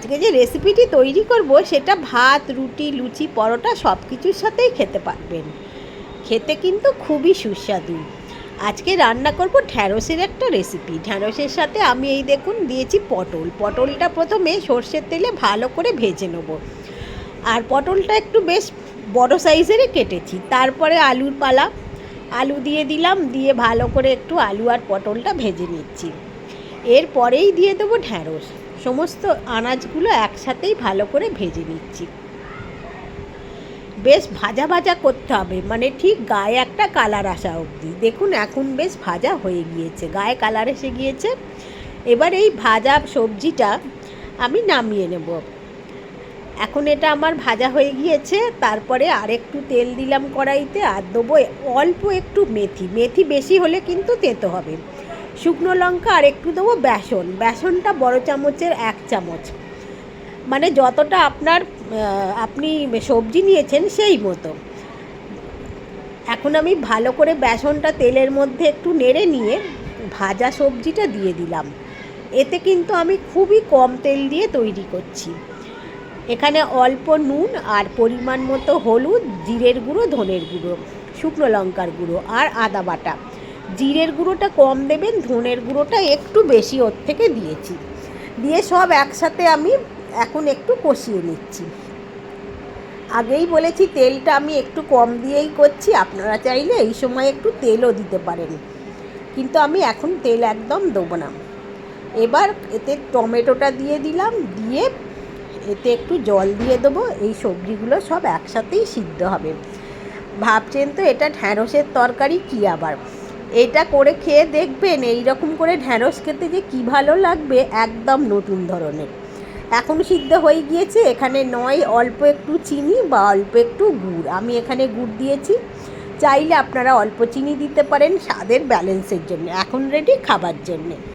আজকে যে রেসিপিটি তৈরি করব সেটা ভাত, রুটি, লুচি, পরোটা সব কিছুর সাথেই খেতে পারবেন। খেতে কিন্তু খুবই সুস্বাদু। আজকে রান্না করব ঢ্যাঁড়সের একটা রেসিপি। ঢ্যাঁড়সের সাথে আমি এই দেখুন দিয়েছি পটল। পটলটা প্রথমে সর্ষের তেলে ভালো করে ভেজে নেব। আর পটলটা একটু বেশ বড় সাইজেরই কেটেছি। তারপরে আলুর পালা, আলু দিয়ে দিলাম, দিয়ে ভালো করে একটু আলু আর পটলটা ভেজে নিচ্ছি। এরপরেই দিয়ে দেবো ঢ্যাঁড়স। সমস্ত আনাজগুলো একসাথেই ভালো করে ভেজে নিচ্ছি। বেশ ভাজা ভাজা করতে হবে, মানে ঠিক গায়ে একটা কালার আসা অবধি। দেখুন এখন বেশ ভাজা হয়ে গিয়েছে, গায়ে কালার এসে গিয়েছে। এবার এই ভাজা সবজিটা আমি নামিয়ে নেব। এখন এটা আমার ভাজা হয়ে গিয়েছে। তারপরে আরেকটু তেল দিলাম কড়াইতে, আর দেবো অল্প একটু মেথি। মেথি বেশি হলে কিন্তু তেতো হবে। শুকনো লঙ্কা আর একটু দেবো বেসন। বেসনটা বড় চামচের 1 চামচ, মানে যতটা আপনি সবজি নিয়েছেন সেই মতো। এখন আমি ভালো করে বেসনটা তেলের মধ্যে একটু নেড়ে নিয়ে ভাজা সবজিটা দিয়ে দিলাম। এতে কিন্তু আমি খুবই কম তেল দিয়ে তৈরি করছি। এখানে অল্প নুন আর পরিমাণ মতো হলুদ, জিরের গুঁড়ো, ধনের গুঁড়ো, শুকনো লঙ্কার গুঁড়ো আর আদা বাটা। জিরের গুঁড়োটা কম দেবেন, ধনের গুঁড়োটা একটু বেশি ওর থেকে দিয়েছি। দিয়ে সব একসাথে আমি এখন একটু কষিয়ে নিচ্ছি। আগেই বলেছি তেলটা আমি একটু কম দিয়েই করছি। আপনারা চাইলে এই সময় একটু তেলও দিতে পারেন, কিন্তু আমি এখন তেল একদম দেবো না। এবার এতে টমেটোটা দিয়ে দিলাম, দিয়ে এতে একটু জল দিয়ে দেবো। এই সবজিগুলো সব একসাথেই সিদ্ধ হবে। ভাবছেন তো এটা ঢ্যাঁড়সের তরকারি কী, আবার এটা করে খেয়ে দেখবেন এই রকম করে ঢ্যাঁড়স খেতে যে কী ভালো লাগবে, একদম নতুন ধরনের। এখন সিদ্ধ হয়ে গিয়েছে। এখানে নয় অল্প একটু চিনি বা অল্প একটু গুড়, আমি এখানে গুড় দিয়েছি। চাইলে আপনারা অল্প চিনি দিতে পারেন স্বাদের ব্যালেন্সের জন্য। এখন রেডি খাবার জন্যে।